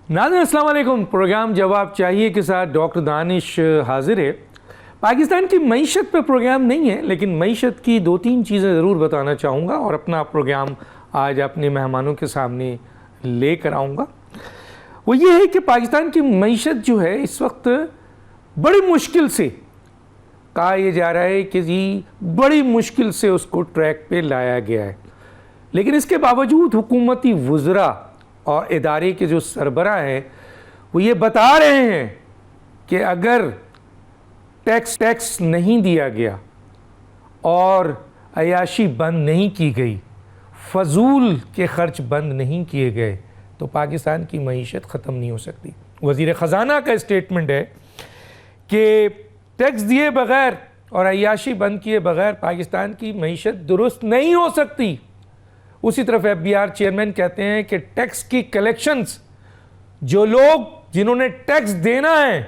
नाज़रीन अस्सलाम वालेकुम। प्रोग्राम जवाब चाहिए के साथ डॉक्टर दानिश हाजिर है। पाकिस्तान की मईशत पर प्रोग्राम नहीं है, लेकिन मईशत की दो तीन चीज़ें ज़रूर बताना चाहूँगा और अपना प्रोग्राम आज अपने मेहमानों के सामने लेकर आऊँगा। वो ये है कि पाकिस्तान की मईशत जो है इस वक्त बड़ी मुश्किल से, कहा यह जा रहा है कि जी बड़ी मुश्किल से उसको ट्रैक पे लाया गया है, लेकिन इसके बावजूद हुकूमती वज़रा और इदारे के जो सरबराह हैं वो ये बता रहे हैं कि अगर टैक्स नहीं दिया गया और अयाशी बंद नहीं की गई, फजूल के खर्च बंद नहीं किए गए, तो पाकिस्तान की मईशत ख़त्म नहीं हो सकती। वज़ीर ख़जाना का स्टेटमेंट है कि टैक्स दिए बग़ैर और अयाशी बंद किए बग़ैर पाकिस्तान की मईशत दुरुस्त नहीं हो सकती। उसी तरफ FBR चेयरमैन कहते हैं कि टैक्स की कलेक्शंस, जो लोग जिन्होंने टैक्स देना है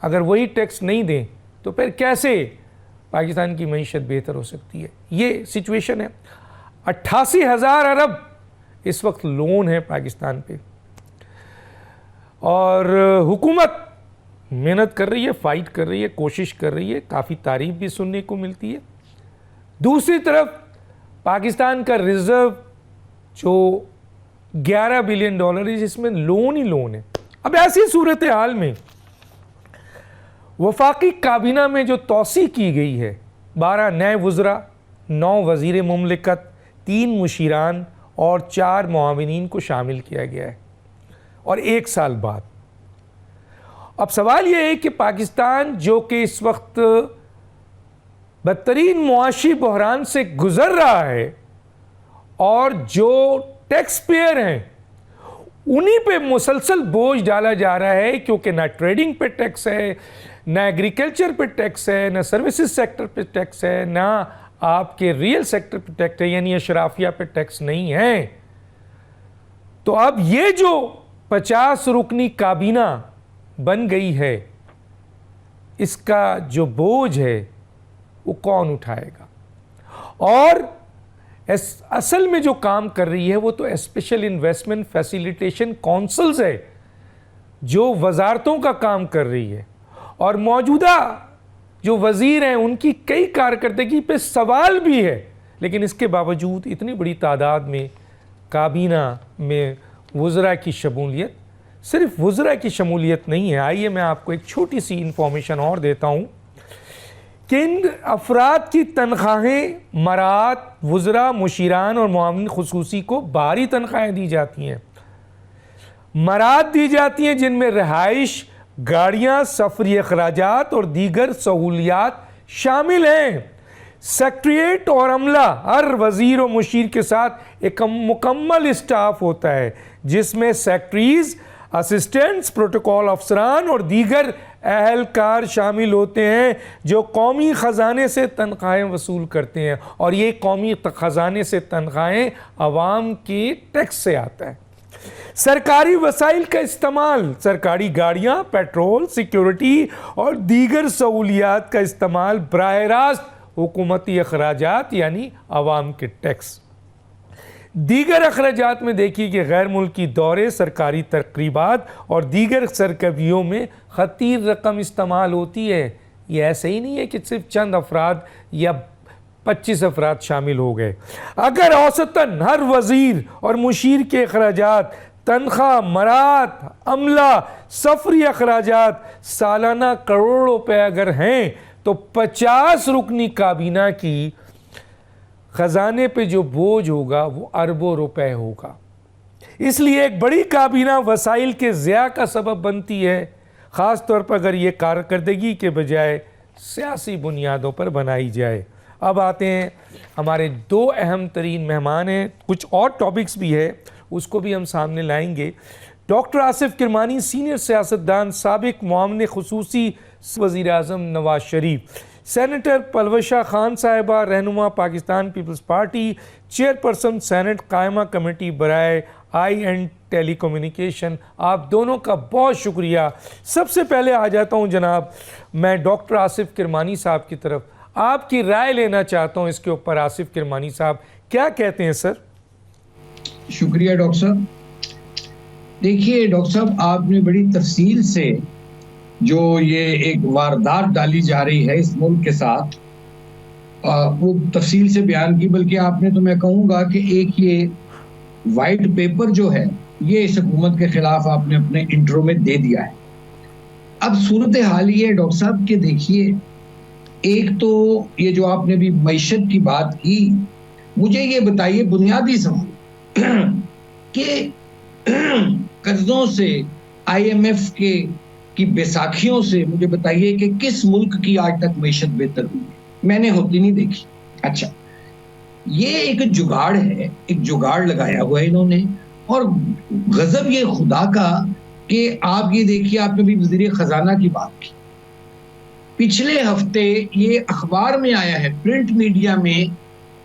अगर वही टैक्स नहीं दें तो फिर कैसे पाकिस्तान की मईशत बेहतर हो सकती है। ये सिचुएशन है। 88,000 अरब इस वक्त लोन है पाकिस्तान पे और हुकूमत मेहनत कर रही है, फाइट कर रही है, कोशिश कर रही है, काफ़ी तारीफ भी सुनने को मिलती है। दूसरी तरफ पाकिस्तान का रिजर्व जो $11 बिलियन है, जिसमें लोन ही लोन है। अब ऐसी सूरत हाल में वफाकी काबीना में जो तोसी की गई है, 12 नए वज़रा, 9 वज़ीर मुमलिकत, 3 मुशीरान और 4 मुआविनीन को शामिल किया गया है और 1 साल बाद। अब सवाल यह है कि पाकिस्तान जो कि इस वक्त बदतरीन मुआशी बहरान से गुजर रहा है और जो टैक्स पेयर हैं उन्हीं पे मुसलसल बोझ डाला जा रहा है, क्योंकि ना ट्रेडिंग पे टैक्स है, ना एग्रीकल्चर पे टैक्स है, ना सर्विसेज सेक्टर पे टैक्स है, ना आपके रियल सेक्टर पे टैक्स है, यानी अशराफिया पे टैक्स नहीं है। तो अब ये जो 50 रुकनी काबीना बन गई है, इसका जो बोझ है वो कौन उठाएगा? और असल में जो काम कर रही है वो तो स्पेशल इन्वेस्टमेंट फैसिलिटेशन काउंसिल्स है, जो वजारतों का काम कर रही है और मौजूदा जो वज़ीर हैं उनकी कई कारकर्दगी पे सवाल भी है। लेकिन इसके बावजूद इतनी बड़ी तादाद में काबीना में वज़रा की शमूलियत, सिर्फ वज़रा की शमूलियत नहीं है। आइए मैं आपको एक छोटी सी इंफॉर्मेशन और देता हूँ कि इन अफराद की तनख्वाहें मरात, वज़रा, मुशीरान और मुआविन खुसूसी को बाहरी तनख्वाहें दी जाती हैं। मरात दी जाती हैं जिनमें रहाइश, गाड़ियाँ, सफरी अखराजात और दीगर सहूलियात शामिल हैं। सेक्रेटरीट और अमला, हर वज़ीर और मुशीर के साथ एक मुकम्मल स्टाफ होता है, जिसमें सेक्रेटरीज, असिस्टेंट्स, प्रोटोकॉल अफसरान और दीगर अहलकार शामिल होते हैं जो कौमी ख़जाने से तनख्वाहें वसूल करते हैं। और ये कौमी ख़जाने से तनख्वाहें आवाम के टैक्स से आता है। सरकारी वसाइल का इस्तेमाल, सरकारी गाड़ियाँ, पेट्रोल, सिक्योरिटी और दीगर सहूलियात का इस्तेमाल बराह रास्त हुकूमती अखराजात यानी आवाम के टैक्स। दीगर अखराजात में देखिए कि गैर मुल्की दौरे, सरकारी तकरीबात और दीगर सरगर्मियों में खतीर रकम इस्तेमाल होती है। ये ऐसे ही नहीं है कि सिर्फ चंद अफराद या 25 अफराद शामिल हो गए। अगर औसतन हर वज़ीर और मुशीर के अखराजात, तनख्वाह, मरात, अमला, सफरी अखराजात सालाना करोड़ रुपए अगर हैं तो 50 रुकनी काबीना की ख़जाने पे जो बोझ होगा वो अरबों रुपए होगा। इसलिए एक बड़ी काबीना वसाइल के ज़िया का सबब बनती है, ख़ास तौर पर अगर ये कारकर्दगी के बजाय सियासी बुनियादों पर बनाई जाए। अब आते हैं हमारे 2 अहम तरीन मेहमान हैं, कुछ और टॉपिक्स भी है उसको भी हम सामने लाएंगे। डॉक्टर आसिफ किरमानी, सीनियर सियासतदान, साबिक मुआविन खुसूसी वज़ीर आज़म नवाज शरीफ, सेनेटर पलवशा खान साहिबा, रहनुमा Pakistan peoples party, chairperson senate कायमा कमेटी बराए आई एंड टेलीकम्युनिकेशन, आप दोनों का बहुत शुक्रिया। सबसे पहले आ जाता हूं जनाब, मैं डॉक्टर आसिफ किरमानी साहब की तरफ, आपकी राय लेना चाहता हूं इसके ऊपर। आसिफ किरमानी साहब क्या कहते हैं सर? शुक्रिया डॉक्टर साहब। देखिए डॉक्टर साहब, आपने बड़ी तफसील से जो ये एक वारदात डाली जा रही है इस मुल्क के साथ, वो तफसील से बयान की। बल्कि आपने, तो मैं कहूँगा कि एक ये वाइट पेपर जो है, ये इस हुकूमत के खिलाफ आपने अपने इंट्रो में दे दिया है। अब सूरत हाल ये है डॉक्टर साहब कि देखिए, एक तो ये जो आपने भी मईशत की बात की, मुझे ये बताइए बुनियादी सवाल कि कर्जों से, आईएमएफ के की बैसाखियों से मुझे बताइए कि किस मुल्क की आज तक मईशत बेहतर हुई है? मैंने होती नहीं देखी। अच्छा, ये एक जुगाड़ है, एक जुगाड़ लगाया हुआ है इन्होंने। और गजब ये खुदा का कि आप ये देखिए, आपने भी वजीर खजाना की बात की, पिछले हफ्ते ये अखबार में आया है, प्रिंट मीडिया में,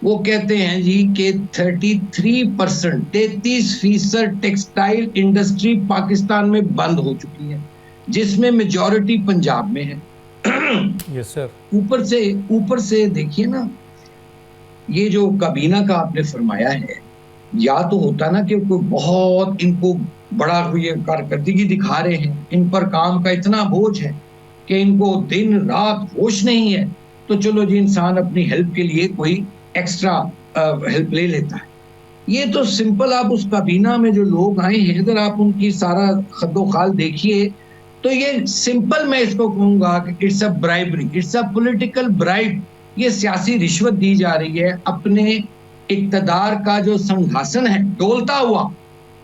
वो कहते हैं जी कि 33% टेक्सटाइल इंडस्ट्री पाकिस्तान में बंद हो चुकी है, जिसमें मेजॉरिटी पंजाब में है। Yes sir. ऊपर से देखिए ना, ये जो काबीना का आपने फरमाया है, या तो होता ना कि कोई बहुत इनको बड़ा ये कारकर्दगी दिखा रहे हैं, इन पर काम का इतना बोझ है कि इनको दिन रात होश नहीं है, तो चलो जी इंसान अपनी हेल्प के लिए कोई एक्स्ट्रा हेल्प ले लेता है। ये तो सिंपल, आप उस काबीना में जो लोग आए हैं, अगर आप उनकी सारा खद्दो-खाल देखिए, तो ये सिंपल, मैं इसको कहूंगा कि it's a bribery, it's a political bribe. ये सियासी रिश्वत दी जा रही है अपने इक्तदार का जो सिंहासन है डोलता हुआ,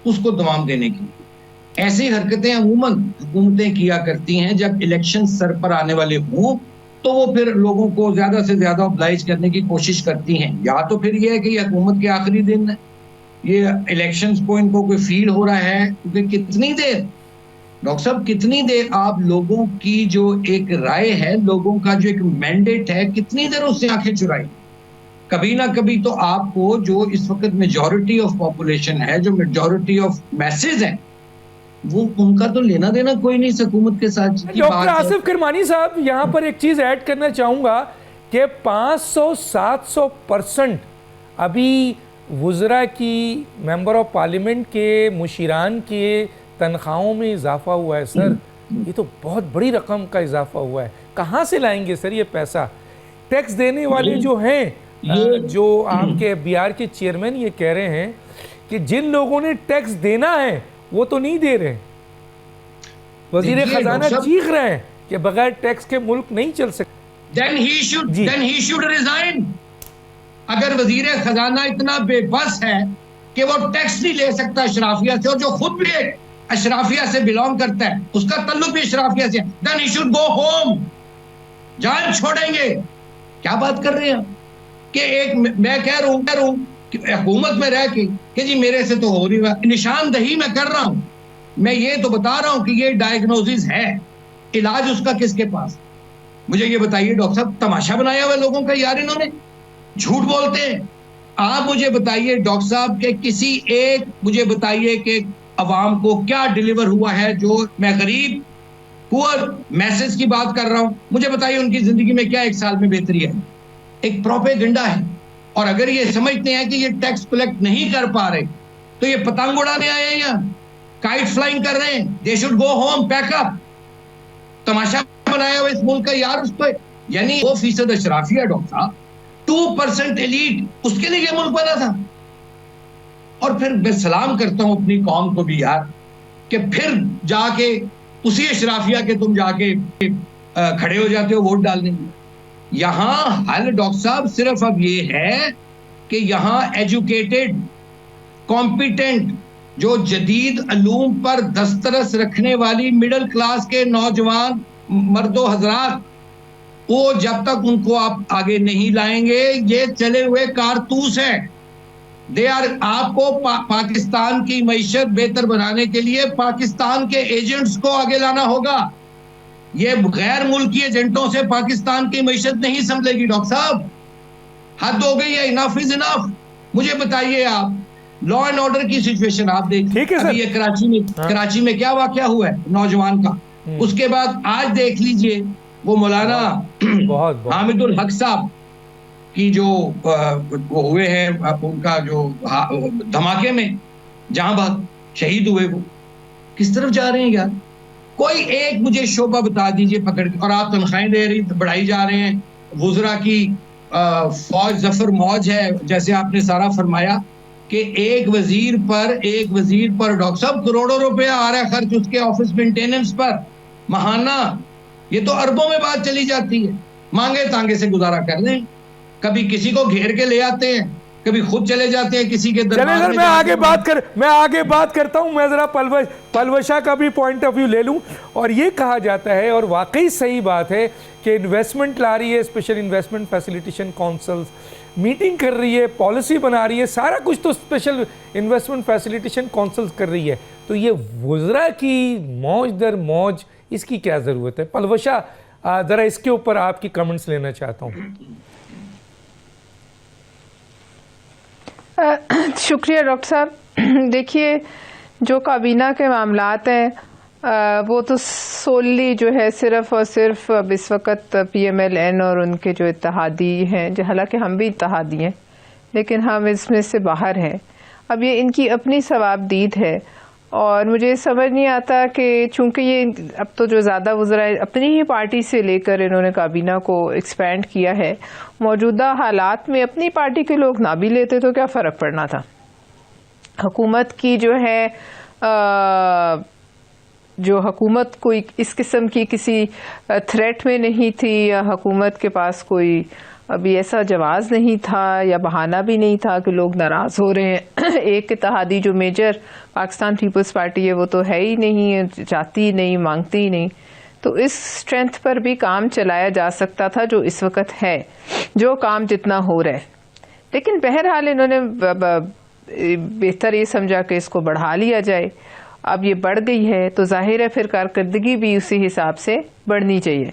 उसको दवाम देने के लिए। ऐसी हरकतें अमूमन हुकूमतें किया करती हैं जब इलेक्शन सर पर आने वाले हों, तो वो फिर लोगों को ज्यादा से ज्यादा ऑब्लाइज करने की कोशिश करती हैं। या तो फिर ये है कि ये हुकूमत के आखिरी दिन है, ये इलेक्शंस को इनको कोई फील हो रहा है, क्योंकि कितनी देर डॉक्टर साहब, कितनी देर आप लोगों की जो एक राय है, लोगों का जो एक मैंडेट है, कितनी देर उससे आंखें चुराई। कभी ना कभी तो आपको, जो इस वक्त मेजॉरिटी ऑफ पॉपुलेशन है, जो मेजॉरिटी ऑफ मैसेज है, वो उनका तो लेना देना कोई नहीं इस हुकूमत के साथ। डॉक्टर आसिफ किरमानी साहब, यहाँ पर एक चीज़ ऐड करना चाहूँगा कि 500-700% अभी वज़रा की, मेंबर ऑफ पार्लियामेंट के, मुशीरान के तनख्वाहों में इजाफा हुआ है सर। ये तो बहुत बड़ी रकम का इजाफा हुआ है। कहाँ से लाएंगे सर ये पैसा? टैक्स देने वाले जो हैं, जो आपके बिहार के चेयरमैन ये कह रहे हैं कि जिन लोगों ने टैक्स देना है वो तो नहीं दे रहे। वजीर खजाना चीख रहे हैं कि बगैर टैक्स के मुल्क नहीं चल सकता। Then he should resign। अगर वजीर खजाना इतना बेबस है कि वो टैक्स नहीं ले सकता अशराफिया से, और जो खुद भी एक अशराफिया से बिलोंग करता है, उसका ताल्लुक भी अशराफिया से, then he should go home। जान छोड़ेंगे। क्या बात कर रहे हैं कि एक, मैं कह रहा हूं कि हुकूमत में रह के कि जी मेरे से तो हो नहीं रहा, निशानदही मैं कर रहा हूं, मैं ये तो बता रहा हूं कि ये डायग्नोसिस है, इलाज उसका किसके पास? मुझे ये बताइए डॉक्टर साहब, तमाशा बनाया हुआ लोगों का यार, इन्होंने झूठ बोलते हैं। आप मुझे बताइए डॉक्टर साहब के किसी एक, मुझे बताइए कि अवाम को क्या डिलीवर हुआ है, जो मैं गरीब पुअर मैसेज की बात कर रहा हूं, मुझे बताइए उनकी जिंदगी में क्या एक साल में बेहतरी है? एक प्रोपेगेंडा है। और अगर ये समझते हैं कि ये टैक्स कलेक्ट नहीं कर पा रहे, तो ये पतंग उड़ाने आए हैं या काइट फ्लाइंग कर रहे हैं? They should go home, pack up. तमाशा बनाया हुआ इस मुल्क का यार उस पर। यानी 2% अशराफिया डॉक्टर साहब, 2% एलीट, उसके लिए ये मुल्क बना था। और फिर मैं सलाम करता हूं अपनी कौम को भी यार, कि फिर जाके उसी अशराफिया के तुम जाके खड़े हो जाते हो वोट डालने में। यहां हल डॉक्टर साहब सिर्फ अब ये है कि यहां एजुकेटेड, कॉम्पिटेंट, जो जदीद अलूम पर दस्तरस रखने वाली मिडिल क्लास के नौजवान मर्दो हजरात, वो जब तक उनको आप आगे नहीं लाएंगे, ये चले हुए कारतूस है। दे आर, आपको पाकिस्तान की मईशत बेहतर बनाने के लिए पाकिस्तान के एजेंट्स को आगे लाना होगा। ये गैर मुल्की एजेंटों से पाकिस्तान की मईशत नहीं संभलेगी डॉक्टर साहब, हद हो गई है, इनफ इज इनफ। मुझे बताइए आप, लॉ एंड ऑर्डर की सिचुएशन आप देखिए, अभी ये कराची में क्या वाकया हुआ है नौजवान का, उसके बाद आज देख लीजिए वो मौलाना हामिदुल हक साहब की जो वो हुए हैं, उनका जो धमाके में जहां शहीद हुए, वो किस तरफ जा रहे हैं यार? कोई एक मुझे शोबा बता दीजिए पकड़ के, और आप तनख्वाहें दे रही बढ़ाई जा रहे हैं, वुज़रा की फौज जफर मौज है, जैसे आपने सारा फरमाया कि एक वजीर पर डॉक्टर साहब करोड़ों रुपया आ रहा है खर्च उसके ऑफिस मेंटेनेंस पर महाना। ये तो अरबों में बात चली जाती है। मांगे तांगे से गुजारा कर लें, कभी किसी को घेर के ले आते हैं, कभी खुद चले जाते हैं किसी के दरबार सर, में। मैं आगे बात करता हूं। मैं जरा पलवशा का भी पॉइंट ऑफ व्यू ले लूं। और ये कहा जाता है, और वाकई सही बात है, कि इन्वेस्टमेंट ला रही है special investment facilitation councils, meeting कर रही है, पॉलिसी बना रही है, सारा कुछ तो स्पेशल इन्वेस्टमेंट फैसिलिटेशन काउंसिल्स कर रही है। तो ये वुज़रा की मौज दर मौज, इसकी क्या ज़रूरत है? पलवशा, ज़रा इसके ऊपर आपकी कमेंट्स लेना चाहता हूँ। शुक्रिया डॉक्टर साहब। देखिए, जो काबीना के मामलात हैं वो तो सोली जो है सिर्फ और सिर्फ अब इस वक्त PMLN और उनके जो इत्तेहादी हैं, हालांकि हम भी इत्तेहादी हैं लेकिन हम इसमें से बाहर हैं। अब ये इनकी अपनी सवाबदीद है और मुझे समझ नहीं आता कि चूंकि ये अब तो जो ज़्यादा वुज़रा अपनी ही पार्टी से लेकर इन्होंने काबीना को एक्सपेंड किया है, मौजूदा हालात में अपनी पार्टी के लोग ना भी लेते तो क्या फ़र्क पड़ना था। हुकूमत की जो है जो हुकूमत कोई इस किस्म की किसी थ्रेट में नहीं थी, या हुकूमत के पास कोई अभी ऐसा जवाज़ नहीं था या बहाना भी नहीं था कि लोग नाराज़ हो रहे हैं। एक इत्तेहादी जो मेजर पाकिस्तान पीपल्स पार्टी है वो तो है ही नहीं, चाहती ही नहीं, मांगती ही नहीं। तो इस स्ट्रेंथ पर भी काम चलाया जा सकता था जो इस वक्त है, जो काम जितना हो रहा है। लेकिन बहरहाल इन्होंने बेहतर ये समझा कि इसको बढ़ा लिया जाए। अब ये बढ़ गई है तो जाहिर है फिर कारकर्दगी भी उसी हिसाब से बढ़नी चाहिए।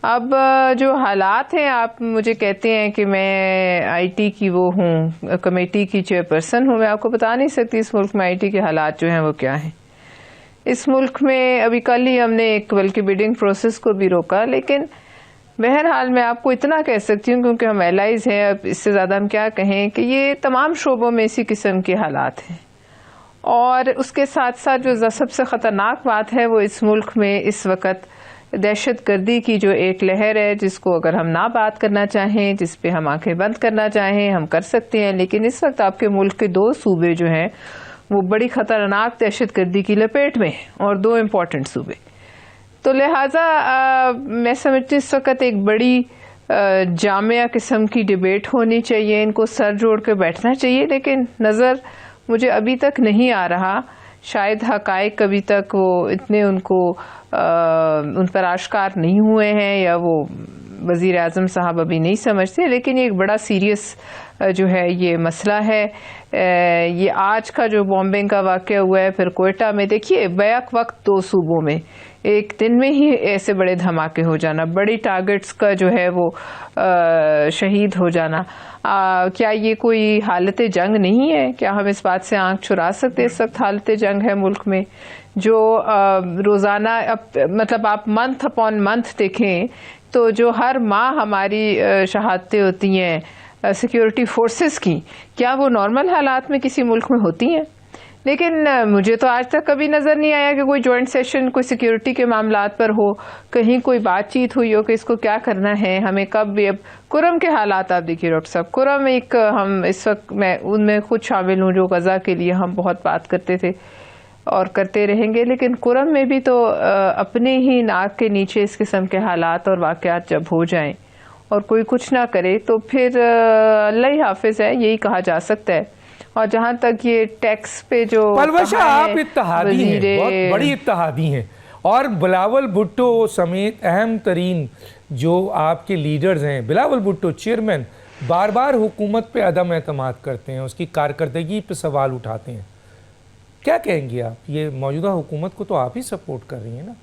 अब जो हालात हैं, आप मुझे कहते हैं कि मैं IT की वो हूँ, कमेटी की चेयरपर्सन हूँ, मैं आपको बता नहीं सकती इस मुल्क में IT के हालात जो हैं वो क्या हैं। इस मुल्क में अभी कल ही हमने एक बल्कि बिडिंग प्रोसेस को भी रोका, लेकिन बहरहाल मैं आपको इतना कह सकती हूँ क्योंकि हम एलाइज हैं, अब इससे ज़्यादा हम क्या कहें, कि ये तमाम शोबों में इसी किस्म के हालात हैं। और उसके साथ साथ जो सबसे ख़तरनाक बात है वो इस मुल्क में इस वक्त दहशत गर्दी की जो एक लहर है, जिसको अगर हम ना बात करना चाहें, जिस पे हम आंखें बंद करना चाहें, हम कर सकते हैं। लेकिन इस वक्त आपके मुल्क के 2 सूबे जो हैं वो बड़ी ख़तरनाक दहशत गर्दी की लपेट में हैं, और 2 इम्पॉर्टेंट सूबे। तो लिहाजा मैं समझती इस वक्त एक बड़ी जामिया किस्म की डिबेट होनी चाहिए, इनको सर जोड़ के बैठना चाहिए। लेकिन नज़र मुझे अभी तक नहीं आ रहा, शायद हक़ाइक़ अभी तक वो इतने उन पर आश्कार नहीं हुए हैं, या वो वज़ीर आज़म साहब अभी नहीं समझते। लेकिन ये एक बड़ा सीरियस जो है ये मसला है। ये आज का जो बॉम्बिंग का वाक़या हुआ है, फिर कोयटा में देखिए, बैक वक्त 2 सूबों में एक दिन में ही ऐसे बड़े धमाके हो जाना, बड़ी टारगेट्स का जो है वो शहीद हो जाना। क्या ये कोई हालत जंग नहीं है? क्या हम इस बात से आंख चुरा सकते? इस वक्त हालत जंग है मुल्क में, जो रोज़ाना मतलब आप मंथ अपॉन मंथ देखें तो जो हर माह हमारी शहादतें होती हैं सिक्योरिटी फोर्सेस की, क्या वो नॉर्मल हालात में किसी मुल्क में होती हैं? लेकिन मुझे तो आज तक कभी नज़र नहीं आया कि कोई जॉइंट सेशन कोई सिक्योरिटी के मामलात पर हो, कहीं कोई बातचीत हुई हो कि इसको क्या करना है, हमें कब भी। अब कुरम के हालात आप देखिए डॉक्टर साहब, कुरम एक हम इस वक्त मैं उनमें खुद शामिल हूँ जो गज़ा के लिए हम बहुत बात करते थे और करते रहेंगे। लेकिन कुरम में भी तो अपने ही नाक के नीचे इस किस्म के हालात और वाक़यात जब हो जाएं और कोई कुछ ना करे तो फिर अल्लाह ही हाफिज़ है, यही कहा जा सकता है। और जहाँ तक ये टैक्स पे जो पलवशा, आप इत्तेहादी हैं, बहुत बड़ी इत्तेहादी हैं, और बिलावल भुट्टो समेत अहम तरीन जो आपके लीडर्स हैं, बिलावल भुट्टो चेयरमैन, बार बार हुकूमत पे अदम एतमाद करते हैं, उसकी कारकर्दगी पे सवाल उठाते हैं। क्या कहेंगे आप? ये मौजूदा हुकूमत को तो आप ही सपोर्ट कर रही हैं ना?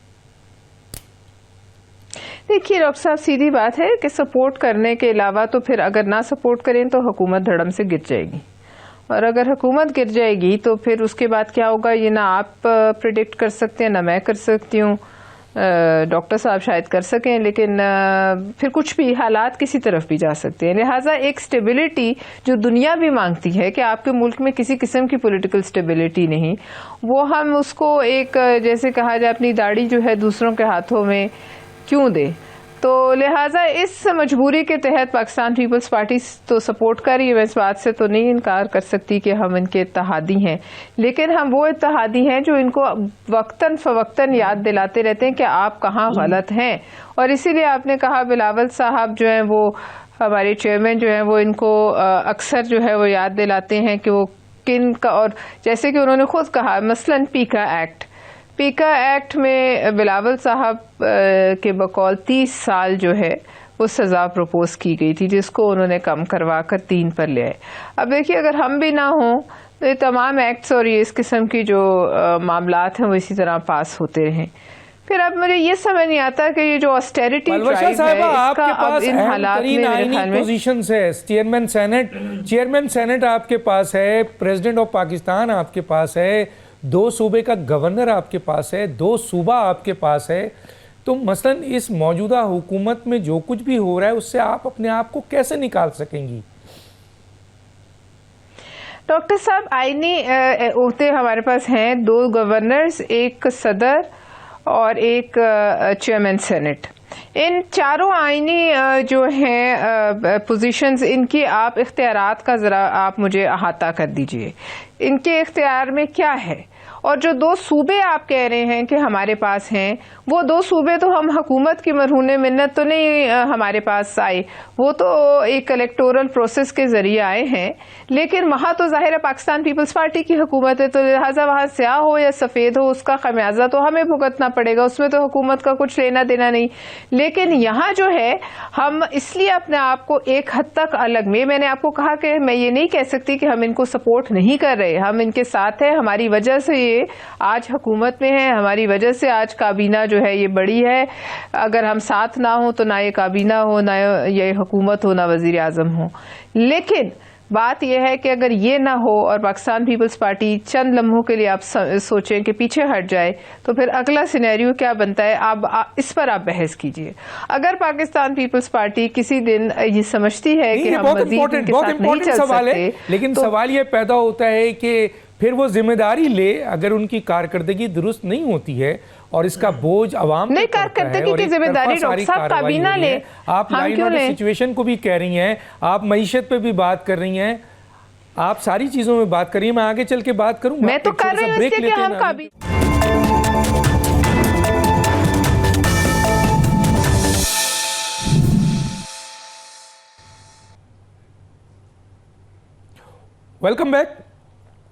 देखिए डॉक्टर साहब, सीधी बात है कि सपोर्ट करने के अलावा तो फिर अगर ना सपोर्ट करें तो हुकूमत धड़म से गिर जाएगी, और अगर हुकूमत गिर जाएगी तो फिर उसके बाद क्या होगा ये ना आप प्रिडिक्ट कर सकते हैं ना मैं कर सकती हूँ। डॉक्टर साहब शायद कर सकें, लेकिन फिर कुछ भी हालात किसी तरफ भी जा सकते हैं। लिहाजा एक स्टेबिलिटी जो दुनिया भी मांगती है कि आपके मुल्क में किसी किस्म की पॉलिटिकल स्टेबिलिटी नहीं, वो हम उसको एक जैसे कहा जाए अपनी दाढ़ी जो है दूसरों के हाथों में क्यों दे। तो लिहाजा इस मजबूरी के तहत पाकिस्तान पीपल्स पार्टी तो सपोर्ट कर रही है, मैं इस बात से तो नहीं इनकार कर सकती कि हम इनके इत्तेहादी हैं, लेकिन हम वो इत्तेहादी हैं जो इनको वक्तन फवक्तन याद दिलाते रहते हैं कि आप कहाँ गलत हैं। और इसीलिए आपने कहा बिलावल साहब जो हैं वो हमारे चेयरमैन जो हैं वो इनको अक्सर जो है वो याद दिलाते हैं कि वो किन का, और जैसे कि उन्होंने खुद कहा मसलन पीका एक्ट में बिलावल साहब के बकौल 30 साल जो है वो सज़ा प्रपोज की गई थी, जिसको उन्होंने कम करवा कर 3 पर ले आए। अब देखिए अगर हम भी ना हों तो ये तमाम एक्ट्स और ये इस किस्म की जो मामलात हैं वो इसी तरह पास होते रहें। फिर अब मुझे ये समझ नहीं आता कि ये जो ऑस्टेरिटी ड्राइव है इसका अब इन हालात में मेरे ख्याल में पोजीशंस है। चेयरमैन सेनेट आपके पास है, प्रेसिडेंट ऑफ पाकिस्तान आपके पास है, 2 सूबे का गवर्नर आपके पास है, 2 सूबा आपके पास है। तो मसलन इस मौजूदा हुकूमत में जो कुछ भी हो रहा है उससे आप अपने आप को कैसे निकाल सकेंगी? डॉक्टर साहब आईनी ओहदे हमारे पास हैं, 2 गवर्नर्स, 1 सदर और 1 चेयरमैन सेनेट। इन चारों आईनी जो हैं पोजीशंस, इनकी आप इख्तियारात का ज़रा आप मुझे अहाता कर दीजिए, इनके इख्तियार में क्या है। और जो 2 सूबे आप कह रहे हैं कि हमारे पास हैं, वो 2 सूबे तो हम हुकूमत की मरहून मिन्नत तो नहीं हमारे पास आए, वो तो एक इलेक्टोरल प्रोसेस के ज़रिए आए हैं, लेकिन वहाँ तो ज़ाहिर है पाकिस्तान पीपल्स पार्टी की हुकूमत है, तो लिहाजा वहाँ स्याह हो या सफ़ेद हो उसका खमियाजा तो हमें भुगतना पड़ेगा, उसमें तो हुकूमत का कुछ लेना देना नहीं। लेकिन यहाँ जो है हम इसलिए अपने आप को एक हद तक अलग में, मैंने आपको कहा कि मैं ये नहीं कह सकती कि हम इनको सपोर्ट नहीं कर रहे, हम इनके साथ हैं, हमारी वजह से ये आज हुकूमत में है, हमारी वजह से आज काबीना जो है ये बड़ी है। अगर हम साथ ना हो तो ना ये काबीना हो, ना ये हुकूमत हो, ना वजीर आजम हो। लेकिन बात यह है कि अगर ये ना हो और पाकिस्तान पीपल्स पार्टी चंद लम्हों के लिए आप सोचें कि पीछे हट जाए, तो फिर अगला सिनेरियो क्या बनता है, आप इस पर आप बहस कीजिए। अगर पाकिस्तान पीपल्स पार्टी किसी दिन ये समझती है कि हम मज़ीद इनके साथ नहीं चल सकते, लेकिन सवाल ये पैदा होता है कि फिर वो जिम्मेदारी ले, अगर उनकी कारकर्दगी दुरुस्त नहीं होती है और इसका बोझ अवाम नहीं, कारकर्दगी की जिम्मेदारी डॉक्टर साहब काबीना ले। आप लाइन ऑफ सिचुएशन को भी कह रही हैं, आप मईशत पे भी बात कर रही हैं, आप सारी चीजों में बात कर रही हैं। मैं आगे चल के बात करूं, मैं तो कर रही हूं इसलिए कि हम काबीना। Welcome back.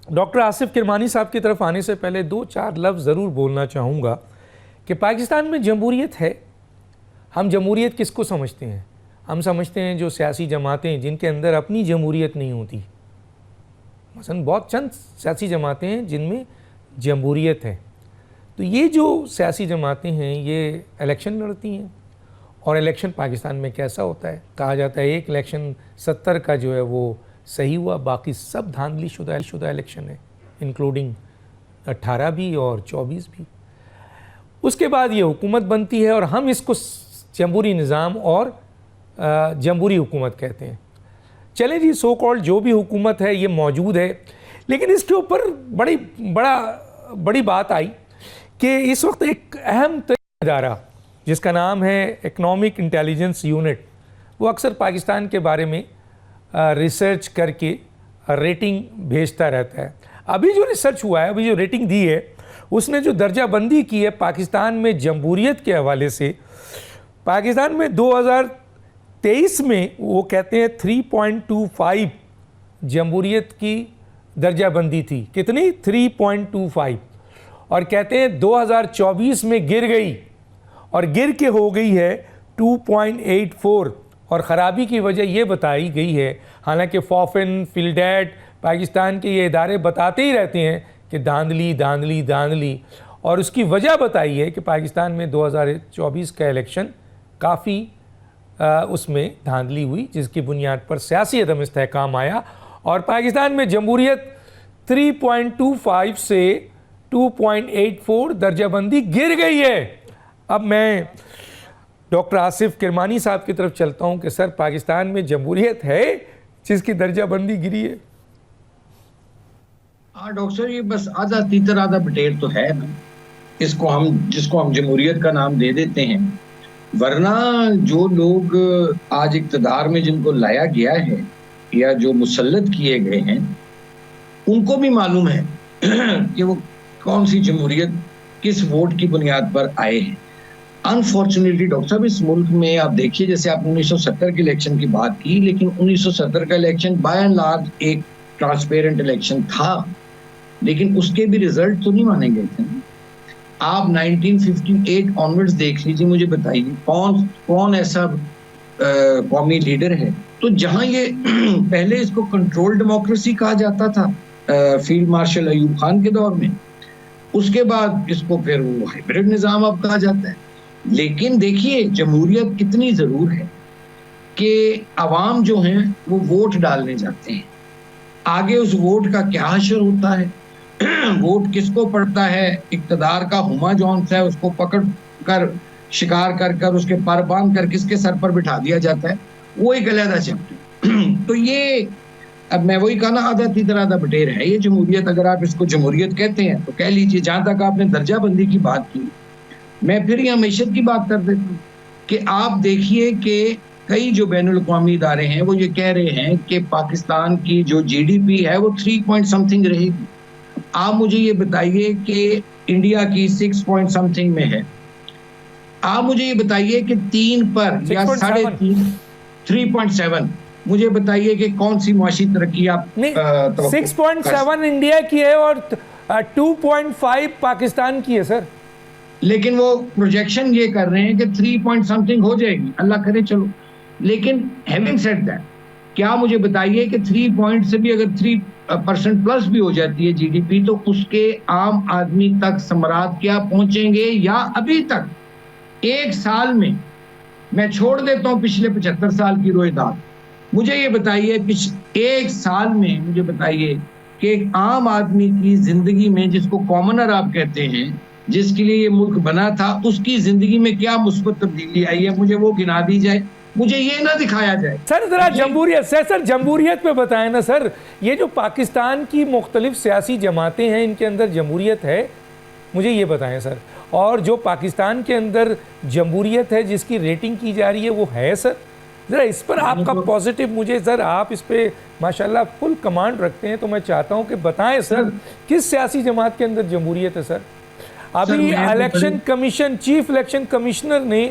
Doctor Asif Kirmani साहब की तरफ आने से पहले 2-4 लफ्ज़ ज़रूर बोलना चाहूँगा कि पाकिस्तान में जमहूरियत है। हम जमहूरियत किसको समझते हैं? हम समझते हैं जो सियासी जमातें जिनके अंदर अपनी जमहूरियत नहीं होती। मसलन बहुत चंद सियासी जमातें हैं जिनमें जमहूरियत है। तो ये जो सियासी जमातें हैं ये इलेक्शन लड़ती हैं, और इलेक्शन पाकिस्तान में कैसा होता है, कहा जाता है एक इलेक्शन 70 का जो है वो सही हुआ, बाकी सब धांधली शुदा इलेक्शन है, इंक्लूडिंग 18 भी और 24 भी। उसके बाद ये हुकूमत बनती है और हम इसको जमहूरी निज़ाम और जमहूरी हुकूमत कहते हैं। चलें जी, सो कॉल्ड जो भी हुकूमत है ये मौजूद है, लेकिन इसके ऊपर बड़ी बात आई कि इस वक्त एक अहम इदारा जिसका नाम है इकनॉमिक इंटेलिजेंस यूनिट, वो अक्सर पाकिस्तान के बारे में रिसर्च करके रेटिंग भेजता रहता है। अभी जो रिसर्च हुआ है, अभी जो रेटिंग दी है, उसने जो दर्जा बंदी की है पाकिस्तान में जमहूरियत के हवाले से, पाकिस्तान में 2023 में वो कहते हैं 3.25 जमहूरियत की दर्जा बंदी थी। कितनी? 3.25। और कहते हैं 2024 में गिर गई, और गिर के हो गई है 2.84। और ख़राबी की वजह ये बताई गई है, हालांकि फॉफिन, फिलडेट, पाकिस्तान के ये इदारे बताते ही रहते हैं कि धांधली, और उसकी वजह बताई है कि पाकिस्तान में 2024 का इलेक्शन काफ़ी उसमें धांधली हुई, जिसकी बुनियाद पर सियासी अदम इस्तेहकाम आया, और पाकिस्तान में जमहूरियत 3.25 से 2.84 दर्जाबंदी गिर गई है। अब मैं डॉक्टर आसिफ किरमानी साहब की तरफ चलता हूं कि सर पाकिस्तान में जमहूरियत है जिसकी दर्जाबंदी गिरी है? हाँ डॉक्टर साहब, ये बस आधा तीतर आधा बटेर तो है ना, जिसको हम जमहूरियत का नाम दे देते हैं। वरना जो लोग आज इक्तदार में जिनको लाया गया है या जो मुसल्लत किए गए हैं, उनको भी मालूम है कि वो कौन सी जमहूरियत किस वोट की बुनियाद पर आए हैं। अनफॉर्चुनेटली डॉक्टर साहब, इस मुल्क में आप देखिए, जैसे आपने 1970 के इलेक्शन की बात की, लेकिन 1970 का इलेक्शन बाय एंड लार्ज एक ट्रांसपेरेंट इलेक्शन था, लेकिन उसके भी रिजल्ट तो नहीं माने गए थे। आप 1958 ऑनवर्ड्स देख लीजिए, मुझे बताइए कौन ऐसा कौमी लीडर है तो जहां ये पहले इसको कंट्रोल डेमोक्रेसी कहा जाता था फील्ड मार्शल अयूब खान के दौर में, उसके बाद इसको फिर वो हाइब्रिड निज़ाम अब कहा जाता है। लेकिन देखिए जमहूरियत कितनी ज़रूर है कि अवाम जो हैं वो वोट डालने जाते हैं, आगे उस वोट का क्या हशर होता है, वोट किसको पड़ता है, इक्तदार का हुमा जौन सा है उसको पकड़ कर शिकार कर कर उसके पर बांध कर किसके सर पर बिठा दिया जाता है, वो एक अलग चैप्टर। तो ये अब मैं वही कहा ना, आधा तीतर आधा बटेर है ये जमहूरियत। अगर आप इसको जमहूरियत कहते हैं तो कह लीजिए। जहां तक आपने दर्जाबंदी की बात की, मैं फिर यहाँ मैशत की बात कर देता हूँ कि आप देखिए कि कई जो बैनुल अक़वामी इदारे हैं वो ये कह रहे हैं कि पाकिस्तान की जो GDP है वो 3 पॉइंट समथिंग रहेगी। आप मुझे ये बताइए कि इंडिया की 6 पॉइंट समथिंग में है। आप मुझे ये बताइए कि 3 पर या 3.5 3.7, मुझे बताइए कि कौन सी मुआशी तरक्की आप 6.7 इंडिया की है और 2.5 पाकिस्तान की है सर। लेकिन वो प्रोजेक्शन ये कर रहे हैं कि 3 पॉइंट समथिंग हो जाएगी, अल्लाह करे चलो। लेकिन हैविंग सेड दैट, क्या मुझे बताइए कि 3 पॉइंट से भी अगर 3% प्लस भी हो जाती है GDP तो उसके आम आदमी तक समरात क्या पहुंचेंगे? या अभी तक एक साल में, मैं छोड़ देता हूं पिछले 75 साल की रोएदाद, मुझे ये बताइए एक साल में मुझे बताइए कि एक आम आदमी की जिंदगी में, जिसको कॉमनर आप कहते हैं, जिसके लिए ये मुल्क बना था, उसकी जिंदगी में क्या मुस्बत तब्दीली आई है, मुझे वो गिना दी जाए, मुझे ये ना दिखाया जाए। सर जरा जमहूरियत सर जमहूरियत पे बताएं ना सर। ये जो पाकिस्तान की मुख्तलिफ सियासी जमातें हैं, इनके अंदर जमहूरियत है, मुझे ये बताएं सर। और जो पाकिस्तान के अंदर जमहूरियत है जिसकी रेटिंग की जा रही है वो है सर, ज़रा इस पर आपका पॉजिटिव, मुझे सर आप इस पे माशाल्लाह फुल कमांड रखते हैं, तो मैं चाहता हूं कि बताएं सर किस सियासी जमात के अंदर जमहूरियत है सर। अभी election commission, chief election commissioner ने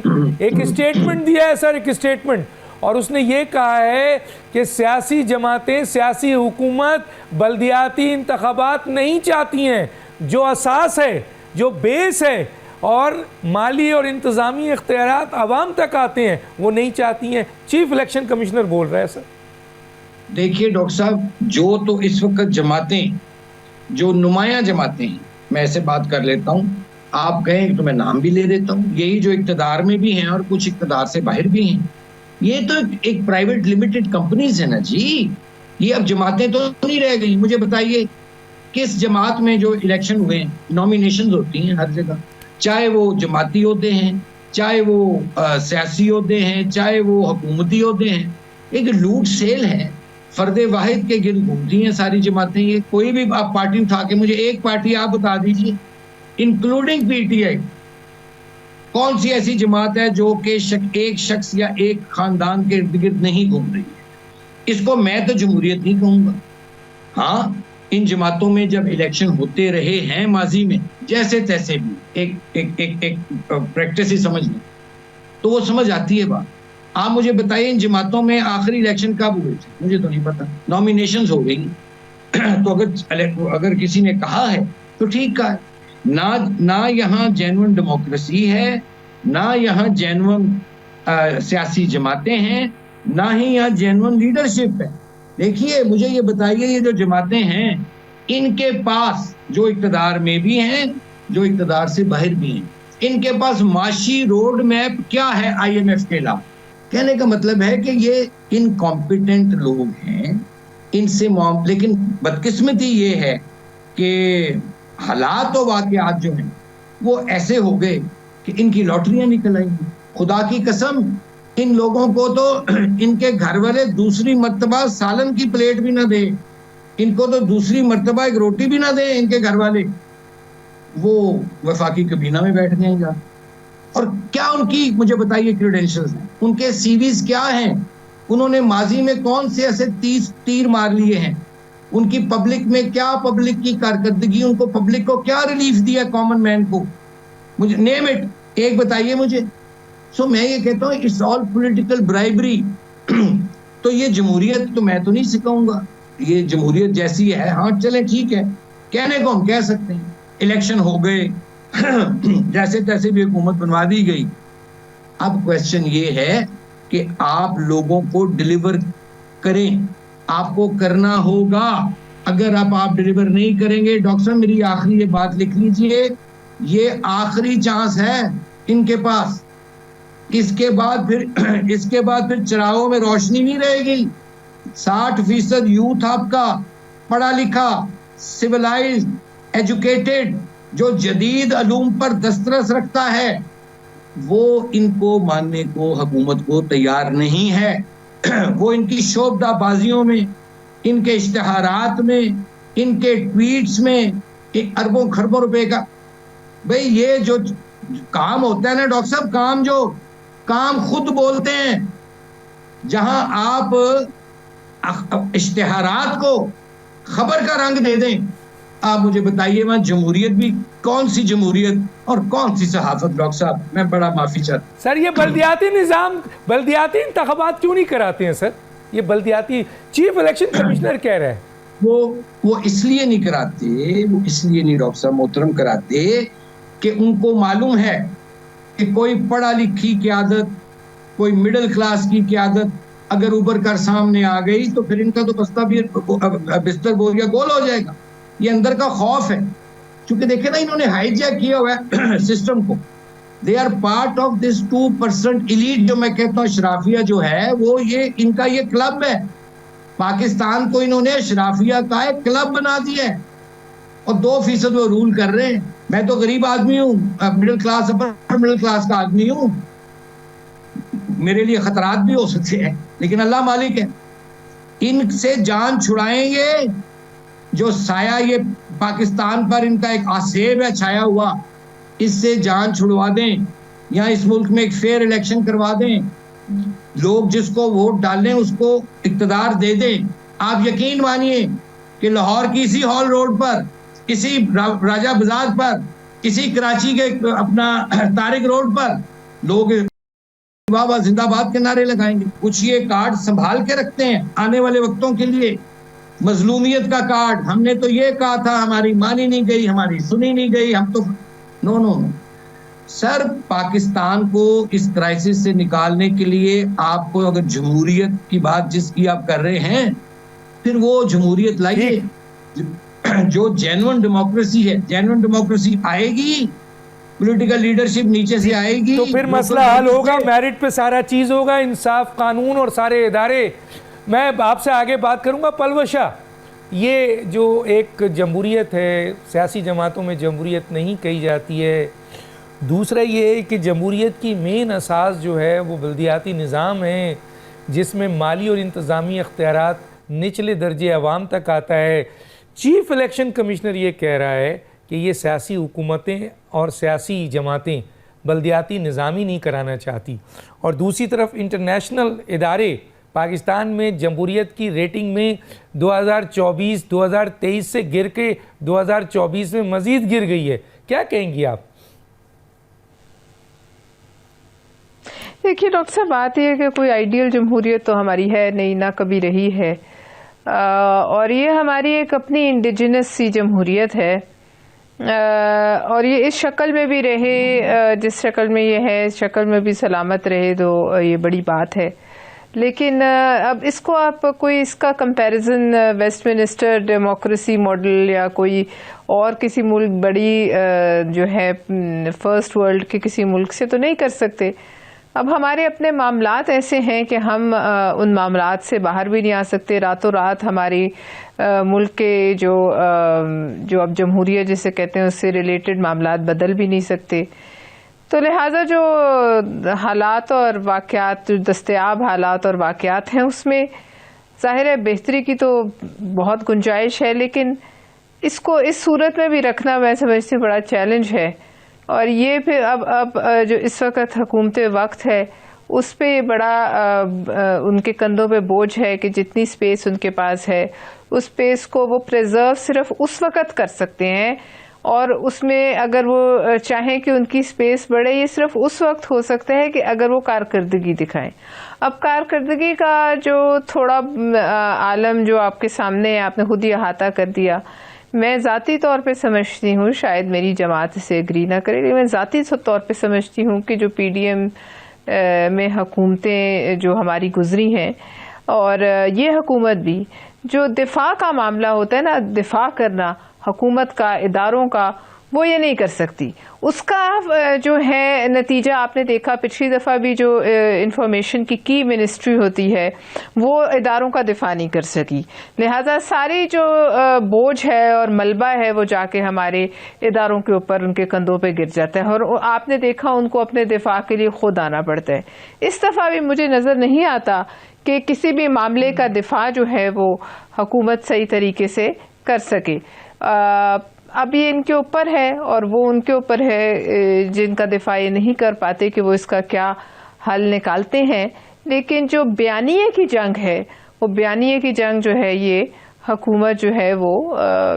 एक स्टेटमेंट दिया है सर, एक स्टेटमेंट, और उसने ये कहा है कि सियासी जमातें सियासी हुकूमत बल्दियाती इंतखाबात नहीं चाहती हैं, जो असास है, जो बेस है और माली और इंतज़ामी इख्तियारात आवाम तक आते हैं, वो नहीं चाहती हैं। चीफ इलेक्शन कमिश्नर बोल रहा है सर। देखिए डॉक्टर साहब, जो तो इस वक्त जमातें, जो नुमाया जमातें हैं, मैं ऐसे बात कर लेता हूँ, आप कहें तो मैं नाम भी ले देता हूँ, यही जो इक़्तिदार में भी हैं और कुछ इक़्तिदार से बाहर भी हैं, ये तो एक प्राइवेट लिमिटेड कंपनीज है ना जी। ये अब जमातें तो नहीं रह गई। मुझे बताइए किस जमात में जो इलेक्शन हुए, नॉमिनेशंस होती हैं हर जगह, चाहे वो जमाती होते हैं, चाहे वो सियासी होते हैं, चाहे वो हुकूमती होते हैं, एक लूट सेल है, फर्दे वाहिद के गिर्द घूमती हैं सारी जमातें। ये कोई भी आप पार्टी उठा के मुझे एक पार्टी आप बता दीजिए, इंक्लूडिंग PTI, कौन सी ऐसी जमात है जो कि एक शख्स या एक खानदान के इर्द गिर्द नहीं घूम रही है। इसको मैं तो जमहूरियत नहीं कहूँगा। हाँ, इन जमातों में जब इलेक्शन होते रहे हैं माजी में, जैसे तैसे भी एक प्रैक्टिस ही समझ लें तो वो समझ आती है बात। आप मुझे बताइए इन जमातों में आखिरी इलेक्शन कब हुए थे? मुझे तो नहीं पता। नॉमिनेशंस हो गई तो अगर किसी ने कहा है तो ठीक है। ना यहाँ जेन्युइन डेमोक्रेसी है, ना यहाँ जेन्युइन सियासी जमातें हैं, ना ही यहाँ जेन्युइन लीडरशिप है। देखिए मुझे ये बताइए, ये जो जमातें हैं, इनके पास जो इक़्तिदार में भी हैं, जो इक़्तिदार से बाहर भी हैं, इनके पास माशी रोड मैप क्या है IMF के अलावा? कहने का मतलब है कि ये इनकॉम्पिटेंट लोग हैं, इनसे लेकिन बदकिस्मती ये है कि हालात और वाक़यात जो हैं वो ऐसे हो गए कि इनकी लॉटरियां निकल आएंगी। खुदा की कसम, इन लोगों को तो इनके घर वाले दूसरी मर्तबा सालन की प्लेट भी ना दे, इनको तो दूसरी मर्तबा एक रोटी भी ना दे इनके घर वाले, वो वफाकी कबीना में बैठ जाएगा। और क्या उनकी, मुझे बताइए, क्रेडेंशियल्स हैं, उनके सीवीज क्या हैं, उन्होंने माजी में कौन से ऐसे 30 तीर मार लिए हैं, उनकी पब्लिक में क्या, पब्लिक की कारकर्दगी, उनको पब्लिक को क्या रिलीफ दिया कॉमन मैन को, मुझे नेम इट, एक बताइए मुझे। सो मैं ये कहता हूँ इट्स ऑल पॉलिटिकल ब्राइबरी। तो ये जमहूरियत तो मैं तो नहीं सिखाऊंगा, ये जमहूरियत जैसी है, हाँ चले ठीक है, कहने को हम कह सकते हैं, इलेक्शन हो गए, जैसे तैसे भी हुकूमत बनवा दी गई। अब क्वेश्चन ये है कि आप लोगों को डिलीवर करें, आपको करना होगा। अगर आप डिलीवर नहीं करेंगे, डॉक्टर साहब मेरी आखिरी ये बात लिख लीजिए, ये आखिरी चांस है इनके पास। इसके बाद फिर चिरागों में रोशनी नहीं रहेगी। 60% यूथ आपका पढ़ा लिखा, सिविलाइज्ड, एजुकेटेड, जो जदीद अलूम पर दस्तरस रखता है, वो इनको मानने को हुकूमत को तैयार नहीं है। वो इनकी शोबदाबाजियों में, इनके इश्तिहारात में, इनके ट्वीट्स में अरबों खरबों रुपए का, भाई ये जो काम होता है ना डॉक्टर साहब, काम खुद बोलते हैं। जहां आप इश्तिहारात को खबर का रंग दे दें, आप मुझे बताइए वहां जमहूरियत भी, कौन सी जमहूरियत और कौन सी सहाफत? डॉक्टर साहब मैं बड़ा माफी चाहता। सर ये बल्दियाती निज़ाम, बल्दियाती इंतखाबात क्यों नहीं कराते हैं सर? ये बल्दियाती चीफ इलेक्शन कमिश्नर कह रहे हैं वो इसलिए नहीं कराते, वो इसलिए नहीं डॉक्टर साहब मोहतरम कराते कि उनको मालूम है कि कोई पढ़ा लिखी क़यादत, कोई मिडिल क्लास की क़यादत अगर उभर कर सामने आ गई तो फिर इनका तो बस्ता भी बिस्तर बोरिया गोल हो जाएगा। ये अंदर का खौफ है, क्योंकि देखे ना इन्होंने हाईजैक किया हुआ है सिस्टम को। They are part of this 2% elite, जो मैं कहता हूँ अशराफिया जो है, वो ये इनका ये क्लब है। पाकिस्तान को इन्होंने अशराफिया का एक क्लब बना दिया है और 2% वो रूल कर रहे हैं। मैं तो गरीब आदमी हूँ, middle class, upper middle class का आदमी हूँ, मेरे लिए खतरात भी हो सकते हैं, लेकिन अल्लाह मालिक है। इनसे जान छुड़ाएंगे, जो साया ये पाकिस्तान पर इनका एक आसेब है छाया हुआ, इससे जान छुड़वा दें, या इस मुल्क में एक फेयर इलेक्शन करवा दें, लोग जिसको वोट डालें उसको इक़्तिदार दे दें। आप यकीन मानिए कि लाहौर की इसी हॉल रोड पर, इसी राजा बाजार पर, इसी कराची के अपना तारिक रोड पर लोग बाबा जिंदाबाद के नारे लगाएंगे। कुछ ये कार्ड संभाल के रखते हैं आने वाले वक्तों के लिए, मजलूमियत का कार्ड। हमने तो ये कहा था, हमारी मानी नहीं गई, हमारी सुनी नहीं गई, हम तो नो सर। पाकिस्तान को इस क्राइसिस से निकालने के लिए आपको अगर जमहूरियत की बात जिसकी आप कर रहे हैं, फिर वो जमहूरियत लाइए जो जेन्युइन डेमोक्रेसी है। जेन्युइन डेमोक्रेसी आएगी, पॉलिटिकल लीडरशिप नीचे से आएगी, तो फिर मसला हल होगा, मेरिट पे सारा चीज होगा, इंसाफ, कानून और सारे इदारे। मैं आपसे आगे बात करूंगा। पलवशा, ये जो एक जमहूरियत है, सियासी जमातों में जमहूरियत नहीं कही जाती है। दूसरा ये है कि जमहूरियत की मेन असास जो है वो बल्दियाती निज़ाम है, जिसमें माली और इंतज़ामी अख्तियारात निचले दर्जे अवाम तक आता है। चीफ इलेक्शन कमिश्नर ये कह रहा है कि ये सियासी हुकूमतें और सियासी जमातें बल्दियाती निज़ाम ही नहीं कराना चाहती, और दूसरी तरफ इंटरनेशनल इदारे पाकिस्तान में जमहूरियत की रेटिंग में 2023 से गिर के 2024 में मज़ीद गिर गई है। क्या कहेंगी आप? देखिए डॉक्टर साहब, बात यह है कि कोई आइडियल जमहूरियत तो हमारी है नहीं, ना कभी रही है, और ये हमारी एक अपनी इंडिजिनस सी जमहूरियत है, और ये इस शक्ल में भी रहे जिस शक्ल में ये है, इस शक्ल में भी सलामत रहे, तो ये बड़ी बात है। लेकिन अब इसको आप कोई इसका कंपैरिजन वेस्टमिनिस्टर डेमोक्रेसी मॉडल या कोई और किसी मुल्क बड़ी जो है फर्स्ट वर्ल्ड के किसी मुल्क से तो नहीं कर सकते। अब हमारे अपने मामलात ऐसे हैं कि हम उन मामलात से बाहर भी नहीं आ सकते। रातों रात हमारी मुल्क के जो अब जमहूरियत जिसे कहते हैं उससे रिलेटेड मामलात बदल भी नहीं सकते। तो लिहाजा जो हालात और वाक़यात, जो दस्तयाब हालात और वाक़यात हैं, उसमें ज़ाहिर है बेहतरी की तो बहुत गुंजाइश है, लेकिन इसको इस सूरत में भी रखना मैं समझती हूँ बड़ा चैलेंज है। और ये फिर अब जो इस वक्त हुकूमत वक्त है उस पे बड़ा उनके कंधों पे बोझ है कि जितनी स्पेस उनके पास है उस स्पेस को वो प्रिजर्व सिर्फ उस वक्त कर सकते हैं, और उसमें अगर वो चाहें कि उनकी स्पेस बढ़े, ये सिर्फ उस वक्त हो सकता है कि अगर वो कारकर्दगी दिखाएं। अब कारकर्दगी का जो थोड़ा आलम जो आपके सामने है, आपने खुद ही अहाता कर दिया। मैं ज़ाती तौर पे समझती हूँ, शायद मेरी जमात से एग्री ना करे, लेकिन मैं ज़ाती तौर पे समझती हूँ कि जो PDM में हुकूमतें जो हमारी गुजरी हैं, और ये हुकूमत भी, जो दिफा का मामला होता है ना, दिफा करना हुकूमत का, इदारों का, वो ये नहीं कर सकती। उसका जो है नतीजा आपने देखा, पिछली दफ़ा भी जो इंफॉर्मेशन की मिनिस्ट्री होती है वो इदारों का दिफा नहीं कर सकी। लिहाजा सारी जो बोझ है और मलबा है वो जाके हमारे इदारों के ऊपर, उनके कंधों पे गिर जाता है, और आपने देखा उनको अपने दिफा के लिए खुद आना पड़ता है। इस दफ़ा भी मुझे नज़र नहीं आता कि किसी भी मामले का दिफा जो है वो हुकूमत सही तरीके से कर सके। अब ये इनके ऊपर है, और वो उनके ऊपर है जिनका दिफा ये नहीं कर पाते कि वो इसका क्या हल निकालते हैं। लेकिन जो बयानिए की जंग है, वो बयानिए की जंग जो है ये हुकूमत जो है वो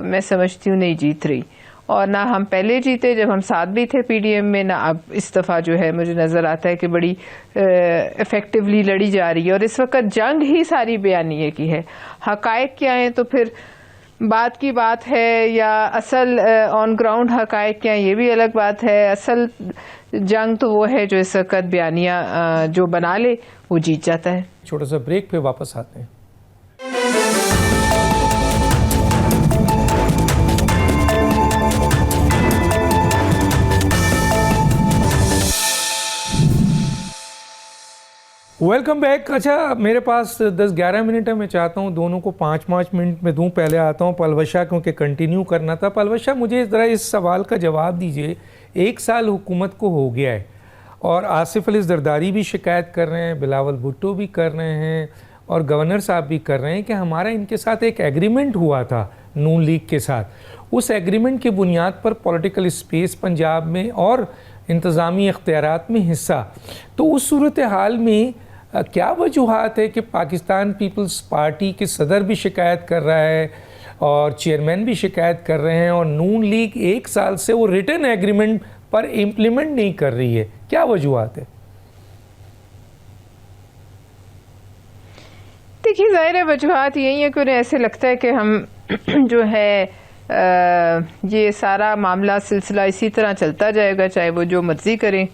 मैं समझती हूँ नहीं जीत रही, और ना हम पहले जीते जब हम साथ भी थे PDM में, ना अब इस दफ़ा जो है मुझे नज़र आता है कि बड़ी इफ़ेक्टिवली लड़ी जा रही है। और इस वक्त जंग ही सारी बयानिए की है। हक़ाइक़ क्या हैं तो फिर बात की बात है, या असल ऑन ग्राउंड हक़ाइक़ क्या, ये भी अलग बात है। असल जंग तो वो है जो इस वक्त बयानिया जो बना ले वो जीत जाता है। छोटा सा ब्रेक पे वापस आते हैं। Welcome back. अच्छा, मेरे पास 10-11 मिनट है, मैं चाहता हूँ दोनों को 5-5 मिनट में दूँ। पहले आता हूँ पलवशा, क्योंकि कंटिन्यू करना था। पलवशा, मुझे ज़रा इस सवाल का जवाब दीजिए। 1 साल हुकूमत को हो गया है, और आसिफ अली ज़रदारी भी शिकायत कर रहे हैं, बिलावल भुट्टो भी कर रहे हैं, और गवर्नर साहब भी कर रहे हैं कि हमारा इनके साथ एक एग्रीमेंट हुआ था नून लीग के साथ। उस एग्रीमेंट की बुनियाद पर पॉलिटिकल स्पेस पंजाब में और इंतज़ामी इख्तियारात में हिस्सा। तो उस सूरत हाल में क्या वजूहात है कि पाकिस्तान पीपल्स पार्टी के सदर भी शिकायत कर रहा है और चेयरमैन भी शिकायत कर रहे हैं, और नून लीग 1 साल से वो रिटर्न एग्रीमेंट पर इम्प्लीमेंट नहीं कर रही है? क्या वजूहात है? देखिए, ज़ाहिर है वजूहात यही है कि उन्हें ऐसे लगता है कि हम जो है ये सारा मामला सिलसिला इसी तरह चलता जाएगा, चाहे वो जो मर्जी करें।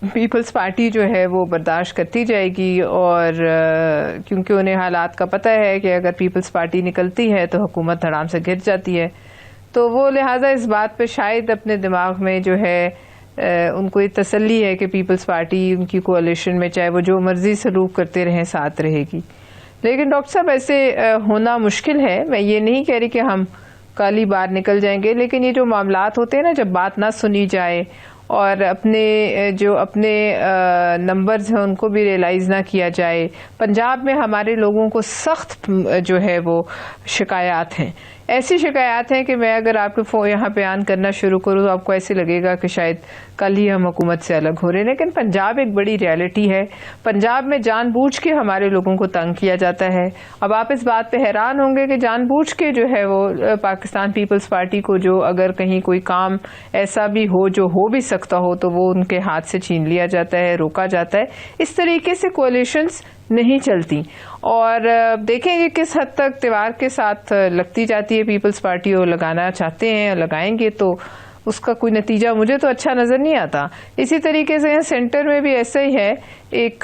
पीपल्स पार्टी जो है वो बर्दाश्त करती जाएगी, और क्योंकि उन्हें हालात का पता है कि अगर पीपल्स पार्टी निकलती है तो हुकूमत धड़ाम से गिर जाती है। तो वो लिहाजा इस बात पे शायद अपने दिमाग में जो है उनको ये तसल्ली है कि पीपल्स पार्टी उनकी कोalition में चाहे वो जो मर्जी सलूक करते रहें साथ रहेगी। लेकिन डॉक्टर साहब, ऐसे होना मुश्किल है। मैं ये नहीं कह रही कि हम कल ही बाहर निकल जाएंगे, लेकिन ये जो मामलात होते हैं ना, जब बात ना सुनी जाए और अपने नंबर्स हैं उनको भी रियलाइज़ ना किया जाए। पंजाब में हमारे लोगों को सख्त जो है वो शिकायत हैं, ऐसी शिकायत हैं कि मैं अगर आपको यहाँ बयान करना शुरू करूँ तो आपको ऐसे लगेगा कि शायद कल ही हम हुकूमत से अलग हो रहे हैं। लेकिन पंजाब एक बड़ी रियलिटी है। पंजाब में जानबूझ के हमारे लोगों को तंग किया जाता है। अब आप इस बात पे हैरान होंगे कि जानबूझ के जो है वो पाकिस्तान पीपल्स पार्टी को जो अगर कहीं कोई काम ऐसा भी हो जो हो भी सकता हो तो वो उनके हाथ से छीन लिया जाता है, रोका जाता है। इस तरीके से कोalitions नहीं चलती। और देखेंगे किस हद तक त्योहार के साथ लगती जाती है पीपल्स पार्टी, और लगाना चाहते हैं, लगाएंगे तो उसका कोई नतीजा मुझे तो अच्छा नज़र नहीं आता। इसी तरीके से सेंटर में भी ऐसा ही है। एक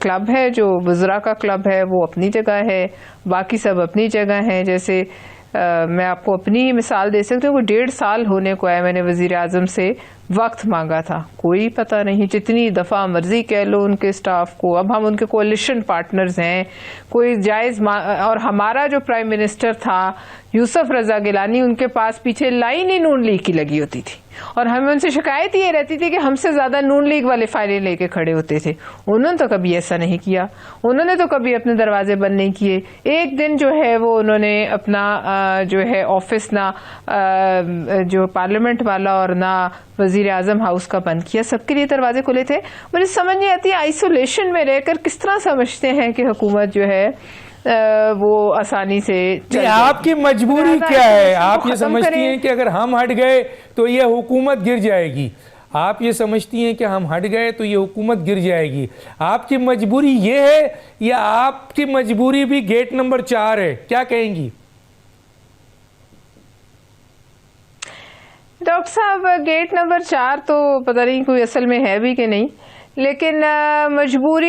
क्लब है जो वज़रा का क्लब है, वो अपनी जगह है, बाकी सब अपनी जगह हैं। जैसे मैं आपको अपनी मिसाल दे सकती हूँ, 1.5 साल होने को है मैंने वज़ीर आज़म से वक्त मांगा था, कोई पता नहीं, जितनी दफ़ा मर्जी कह लो उनके स्टाफ को, अब हम उनके कोलिशन पार्टनर्स हैं, कोई जायज़ और हमारा जो प्राइम मिनिस्टर था यूसुफ रजा गिलानी, उनके पास पीछे लाइन ही नून लीग की लगी होती थी और हमें उनसे शिकायत ये रहती थी कि हमसे ज़्यादा नून लीग वाले फाइलें लेके खड़े होते थे। उन्होंने तो कभी ऐसा नहीं किया, उन्होंने तो कभी अपने दरवाजे बंद नहीं किए। एक दिन जो है वो उन्होंने अपना जो है ऑफिस ना जो पार्लियामेंट वाला और ना वजीर आजम हाउस का बंद किया, सबके लिए दरवाजे खुले थे। मुझे समझ नहीं आती आइसोलेशन में रहकर किस तरह समझते हैं कि हुकूमत जो है वो आसानी से चल आपकी मजबूरी क्या है? आप ये समझती हैं कि अगर हम हट गए तो ये हुकूमत गिर जाएगी? आप ये समझती हैं कि हम हट गए तो ये हुकूमत गिर जाएगी? आपकी मजबूरी ये है या आपकी मजबूरी भी गेट नंबर 4 है? क्या कहेंगी डॉक्टर साहब? गेट नंबर 4 तो पता नहीं कोई असल में है भी कि नहीं, लेकिन मजबूरी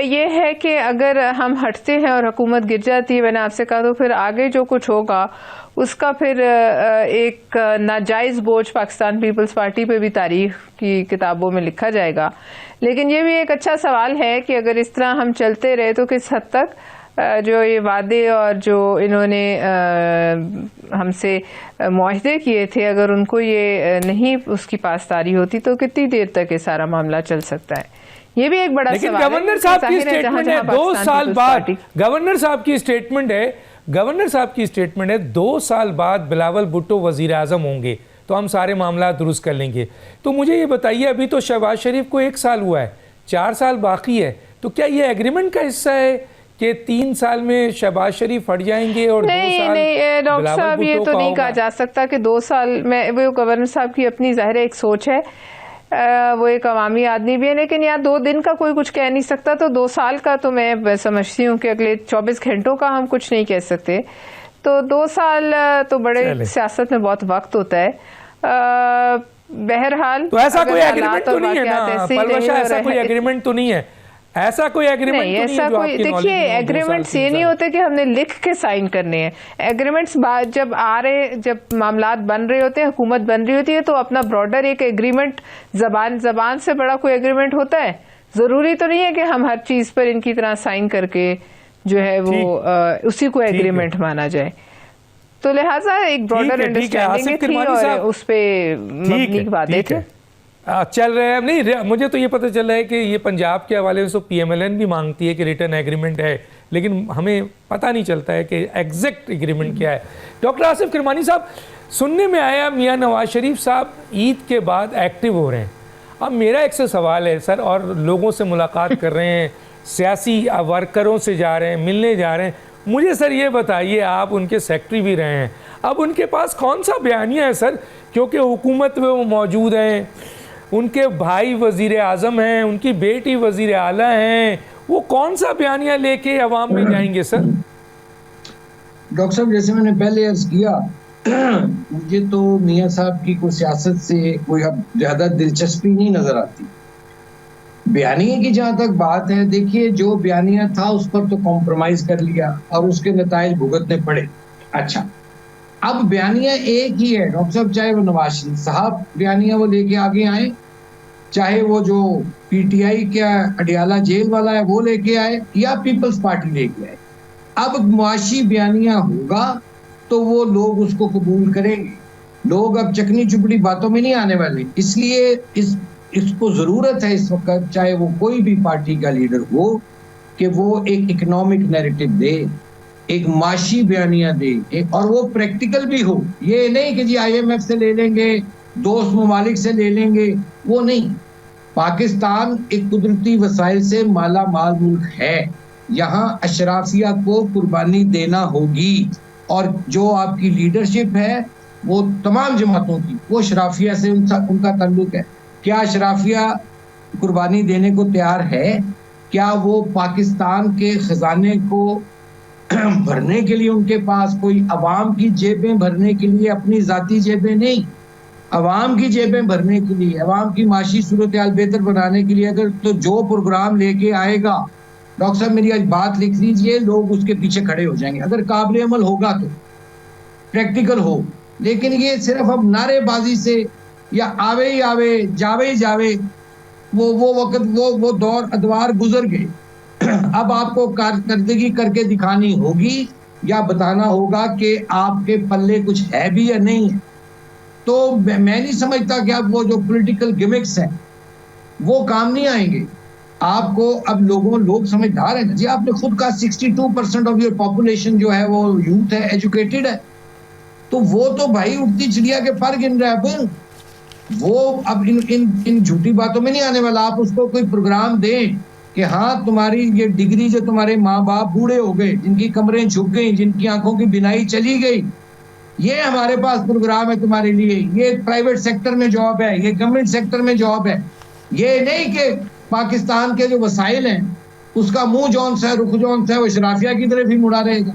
ये है कि अगर हम हटते हैं और हुकूमत गिर जाती है, मैंने आपसे कहा, तो फिर आगे जो कुछ होगा उसका फिर एक नाजायज़ बोझ पाकिस्तान पीपल्स पार्टी पे भी तारीख की किताबों में लिखा जाएगा। लेकिन ये भी एक अच्छा सवाल है कि अगर इस तरह हम चलते रहे तो किस हद तक जो ये वादे और जो इन्होंने हमसे मुआहदे किए थे, अगर उनको ये नहीं उसकी पासदारी होती तो कितनी देर तक ये सारा मामला चल सकता है? ये भी एक बड़ा सवाल है। गवर्नर साहब की स्टेटमेंट है 2 साल बाद, गवर्नर साहब की स्टेटमेंट है, गवर्नर साहब की स्टेटमेंट है 2 साल बाद बिलावल भुट्टो वजीर आजम होंगे तो हम सारे मामला दुरुस्त कर लेंगे। तो मुझे ये बताइए, अभी तो शहबाज शरीफ को 1 साल हुआ है, 4 साल बाकी है, तो क्या ये एग्रीमेंट का हिस्सा है कि 3 साल में शहबाज शरीफ हट जाएंगे और 2 साल? नहीं डॉक्टर साहब, ये तो नहीं कहा जा सकता कि 2 साल में। वो गवर्नर साहब की अपनी ज़ाहिर एक सोच है, वो एक अवामी आदमी भी है, लेकिन यहाँ 2 दिन का कोई कुछ कह नहीं सकता, तो 2 साल का तो मैं समझती हूँ कि अगले 24 घंटों का हम कुछ नहीं कह सकते। तो 2 साल तो बड़े सियासत में बहुत वक्त होता है। बहरहाल तो ऐसा कोई एग्रीमेंट तो नहीं है ना पलवशा? ऐसा कोई एग्रीमेंट तो नहीं है? ऐसा कोई एग्रीमेंट नहीं, ऐसा कोई, देखिए एग्रीमेंट्स ये नहीं होते कि हमने लिख के साइन करने हैं। एग्रीमेंट्स जब जब मामलात बन रहे होते हैं, हुकूमत बन रही होती है, तो अपना ब्रॉडर एक एग्रीमेंट, जबान से बड़ा कोई एग्रीमेंट होता है? जरूरी तो नहीं है कि हम हर चीज पर इनकी तरह साइन करके जो है वो उसी को एग्रीमेंट माना जाए। तो लिहाजा एक ब्रॉडर अंडरस्टैंडिंग थी और उस पे मबनी वादे थे, चल रहे हैं। नहीं, मुझे तो ये पता चल रहा है कि ये पंजाब के हवाले से PMLN भी मांगती है कि रिटर्न एग्रीमेंट है, लेकिन हमें पता नहीं चलता है कि एग्जैक्ट एग्रीमेंट क्या है। डॉक्टर आसिफ किरमानी साहब, सुनने में आया मियां नवाज शरीफ साहब ईद के बाद एक्टिव हो रहे हैं। अब मेरा एक सवाल है सर, और लोगों से मुलाकात कर रहे हैं, सियासी वर्करों से जा रहे हैं, मिलने जा रहे हैं, मुझे सर ये बताइए, आप उनके सेक्रेटरी भी रहे हैं, अब उनके पास कौन सा बयानिया है सर? क्योंकि हुकूमत में वो मौजूद हैं, उनके भाई वजीर आज़म हैं, उनकी बेटी वजीर आला हैं, वो कौन सा बयानिया लेके अवाम में जाएंगे सर? डॉक्टर साहब, जैसे मैंने पहले अर्ज किया, मुझे तो मियां साहब की कोई सियासत से कोई अब ज्यादा दिलचस्पी नहीं नजर आती। बयानिया की जहां तक बात है, देखिए जो बयानिया था उस पर तो कॉम्प्रोमाइज कर लिया और उसके नताइज भुगतने पड़े। अच्छा, अब बयानिया एक ही है डॉक्टर साहब, चाहे वो नवाज शरीफ साहब बयानिया वो लेके आगे आए, चाहे वो जो PTI का अडियाला जेल वाला है वो लेके आए, या पीपल्स पार्टी लेके आए। अब मुआशी बयानिया होगा तो वो लोग उसको कबूल करेंगे। लोग अब चकनी चुपड़ी बातों में नहीं आने वाले, इसलिए इसको जरूरत है इस वक्त, चाहे वो कोई भी पार्टी का लीडर हो, कि वो एक इकोनॉमिक नैरेटिव दे, एक माशी बयानिया दे, और वो प्रैक्टिकल भी हो। ये नहीं कि जी IMF से ले लेंगे, दोस्त ममालिक से ले लेंगे, वो नहीं। पाकिस्तान एक कुदरती वसाइल से माला माल मुल्क है, यहाँ अशराफिया को कुर्बानी देना होगी, और जो आपकी लीडरशिप है वो तमाम जमातों की, वो अशराफिया से उनका ताल्लुक है। क्या अशराफिया कुर्बानी देने को तैयार है? क्या वो पाकिस्तान के खजाने को भरने के लिए उनके पास कोई अवाम की जेबें भरने के लिए, अपनी जाती जेबें नहीं, अवाम की जेबें भरने के लिए, अवाम की माशी सूरत हाल बेहतर बनाने के लिए अगर तो जो प्रोग्राम लेके आएगा, डॉक्टर साहब मेरी आज बात लिख लीजिए, लोग उसके पीछे खड़े हो जाएंगे अगर काबिल अमल होगा तो, प्रैक्टिकल हो। लेकिन ये सिर्फ अब नारेबाजी से या आवे ही आवे, जावे ही जावे, वो वक्त, वो दौर अदवार गुजर गए। अब आपको कारकर्दगी करके दिखानी होगी या बताना होगा कि आपके पल्ले कुछ है भी या नहीं है। तो मैं नहीं समझता कि अब वो जो पॉलिटिकल गिमिक्स हैं वो काम नहीं आएंगे आपको। अब लोग समझदार हैं जी। आपने खुद कहा 62% ऑफ योर पॉपुलेशन जो है वो यूथ है, एजुकेटेड है। तो वो तो भाई उड़ती चिड़िया के पर गिन रहा है। वो अब इन झूठी बातों में नहीं आने वाला। आप उसको कोई प्रोग्राम दें कि हाँ तुम्हारी ये डिग्री, जो तुम्हारे माँ बाप बूढ़े हो गए, जिनकी कमरें झुक गई, जिनकी आंखों की बिनाई चली गई, ये हमारे पास प्रोग्राम है तुम्हारे लिए। ये प्राइवेट सेक्टर में जॉब है, ये गवर्नमेंट सेक्टर में जॉब है। ये नहीं कि पाकिस्तान के जो वसाइल हैं उसका मुंह जौन सा है, रुख जौन सा है, वो शराफिया की तरफ ही मुड़ा रहेगा।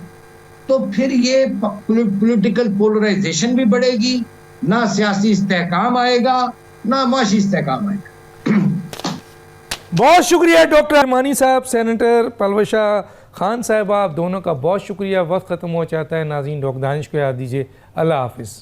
तो फिर ये पॉलिटिकल पोलराइजेशन भी बढ़ेगी, ना सियासी इस्तेहकाम आएगा, ना माशी इस्तेहकाम आएगा। बहुत शुक्रिया डॉक्टर अरमानी साहब, सेनेटर पलवशा खान साहबा, आप दोनों का बहुत शुक्रिया। वक्त ख़त्म हो जाता है नाज़रीन, डॉक्टर दानिश को याद दीजिए। अल्लाह हाफिज़।